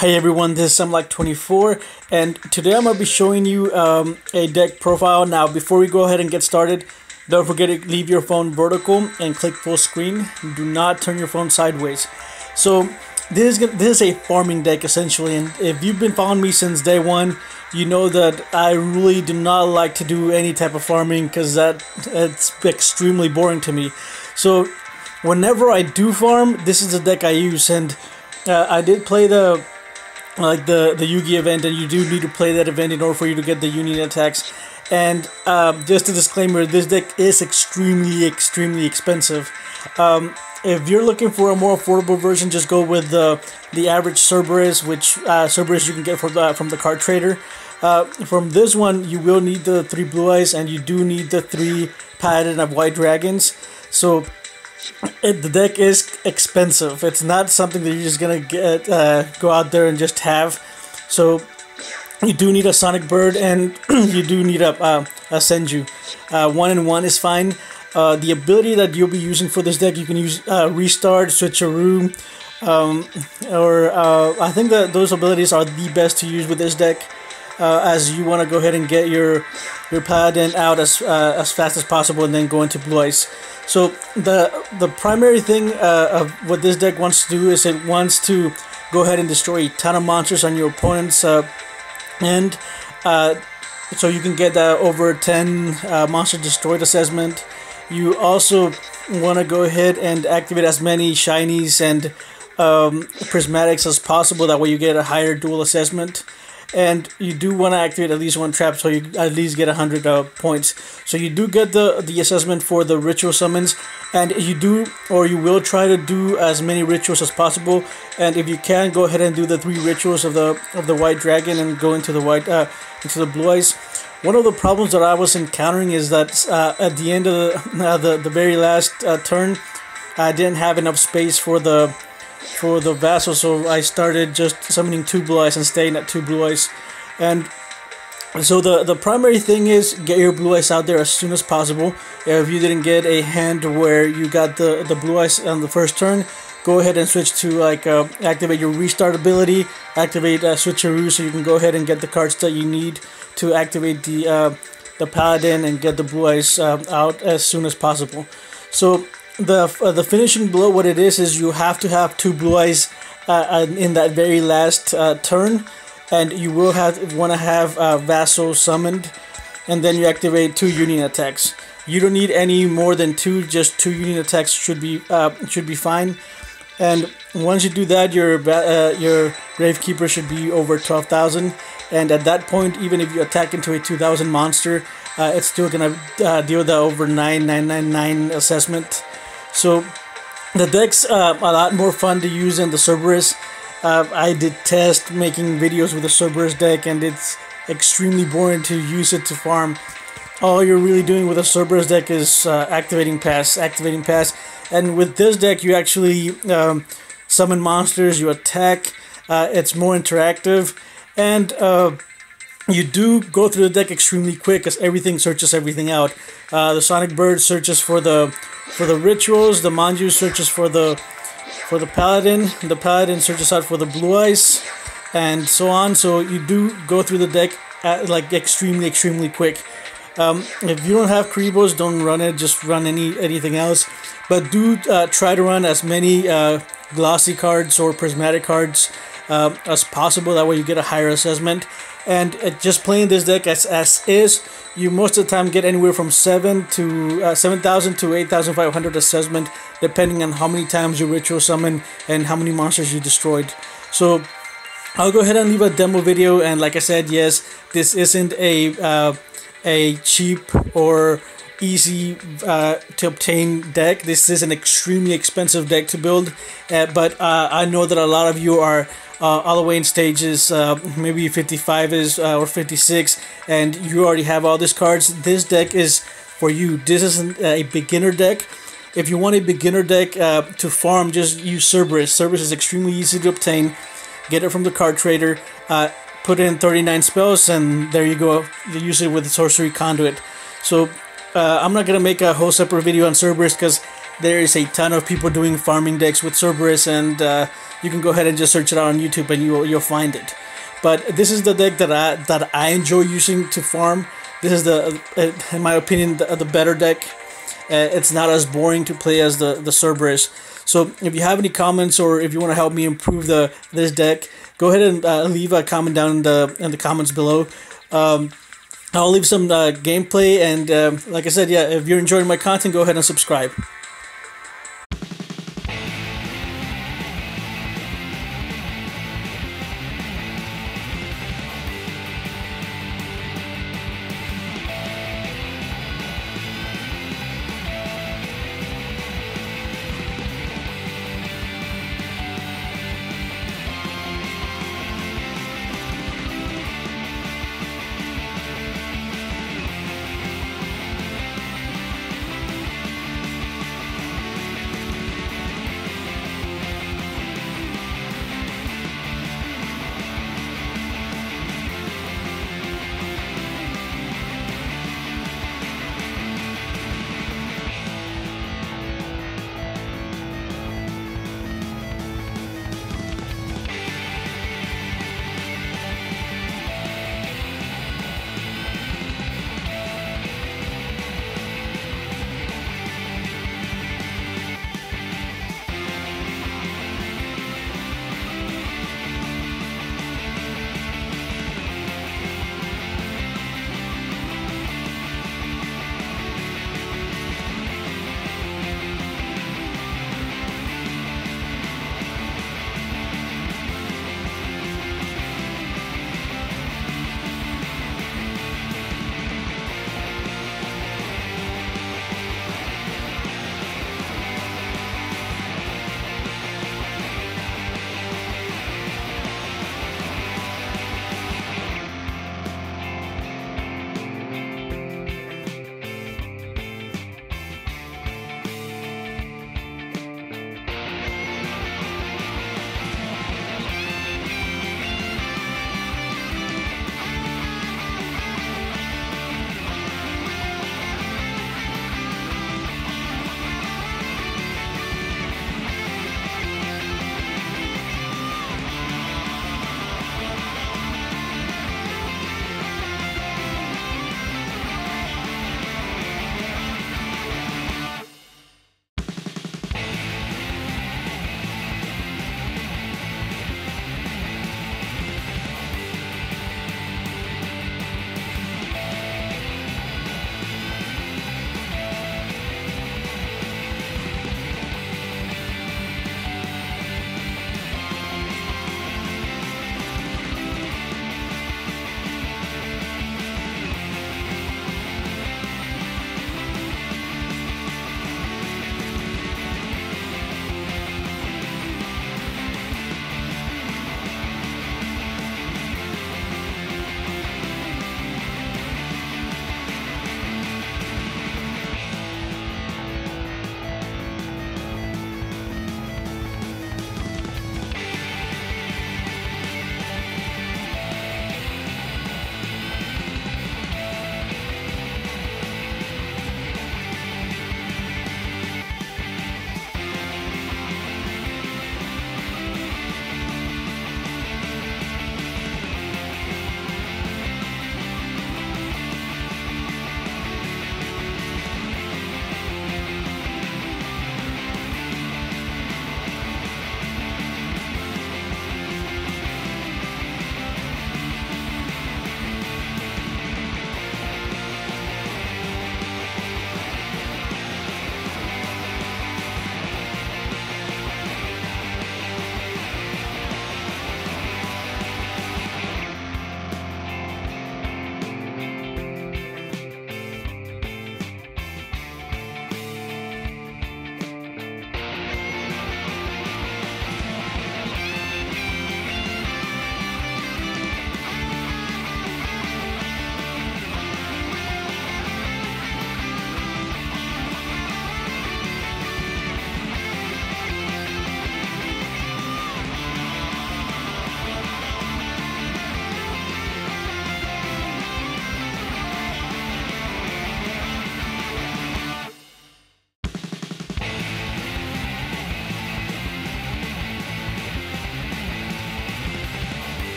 Hey everyone, this is Like24, and today I'm going to be showing you a deck profile. Now, before we go ahead and get started, don't forget to leave your phone vertical and click full screen. Do not turn your phone sideways. So this is a farming deck essentially, and if you've been following me since day one, you know that I really do not like to do any type of farming because it's extremely boring to me. So whenever I do farm, this is the deck I use, and I did play the Yugioh event, and you do need to play that event in order for you to get the union attacks. And just a disclaimer, this deck is extremely expensive. If you're looking for a more affordable version, just go with the average Cerberus, which Cerberus you can get from the card trader. From this one, you will need the 3 blue eyes, and you do need the 3 Paladin of White Dragons. So the deck is expensive. It's not something that you're just gonna get go out there and just have. So you do need a Sonic Bird, and you do need a Senju. 1-in-1 is fine. The ability that you'll be using for this deck, you can use Restart, Switcheroo, or I think that those abilities are the best to use with this deck, as you want to go ahead and get your Paladin out as fast as possible, and then go into Blue Eyes. So the primary thing of what this deck wants to do is it wants to go ahead and destroy a ton of monsters on your opponent's end, so you can get over 10 monster destroyed assessment. You also want to go ahead and activate as many shinies and prismatics as possible. That way you get a higher duel assessment. And you do want to activate at least 1 trap, so you at least get 100 points. So you do get the assessment for the ritual summons, and you will try to do as many rituals as possible. And if you can, go ahead and do the 3 rituals of the white dragon and go into the into the blue eyes. One of the problems that I was encountering is that at the end of the very last turn, I didn't have enough space for the vassal, so I started just summoning 2 blue eyes and staying at 2 blue eyes. And so the primary thing is get your blue eyes out there as soon as possible. If you didn't get a hand where you got the blue eyes on the first turn, go ahead and switch to activate your restart ability, activate Switcheroo, so you can go ahead and get the cards that you need to activate the Paladin and get the blue eyes out as soon as possible. So the finishing blow, what it is you have to have 2 blue eyes in that very last turn, and you will want to have Vassal summoned, and then you activate 2 union attacks. You don't need any more than 2; just 2 union attacks should be fine. And once you do that, your gravekeeper should be over 12,000, and at that point, even if you attack into a 2,000 monster, it's still gonna deal the over 9,999 assessment. So the deck's a lot more fun to use than the Cerberus. I detest making videos with the Cerberus deck, and it's extremely boring to use it to farm. All you're really doing with a Cerberus deck is activating pass. And with this deck, you actually summon monsters, you attack. It's more interactive, and you do go through the deck extremely quick because everything searches everything out. The Sonic Bird searches for the rituals, the Manju searches for the Paladin, the Paladin searches out for the blue eyes, and so on. So you do go through the deck extremely quick. If you don't have Kribos, don't run it, just run anything else. But do try to run as many glossy cards or prismatic cards as possible. That way you get a higher assessment. And just playing this deck as is, you most of the time get anywhere from 7,000 to 8,500 assessment, depending on how many times you ritual summon and how many monsters you destroyed. So I'll go ahead and leave a demo video. And like I said, yes, this isn't a cheap or easy to obtain deck. This is an extremely expensive deck to build, but I know that a lot of you are all the way in stages, maybe 55 or 56, and you already have all these cards. This deck is for you. This isn't a beginner deck. If you want a beginner deck to farm, just use Cerberus. Cerberus is extremely easy to obtain. Get it from the card trader, put in 39 spells, and there you go. You use it with the sorcery conduit. So I'm not gonna make a whole separate video on Cerberus because there is a ton of people doing farming decks with Cerberus, and you can go ahead and just search it out on YouTube and you'll find it. But this is the deck that I enjoy using to farm. This is in my opinion, the better deck. It's not as boring to play as the Cerberus. So if you have any comments, or if you want to help me improve this deck, go ahead and leave a comment down in the comments below. I'll leave some gameplay, and like I said, yeah, if you're enjoying my content, go ahead and subscribe.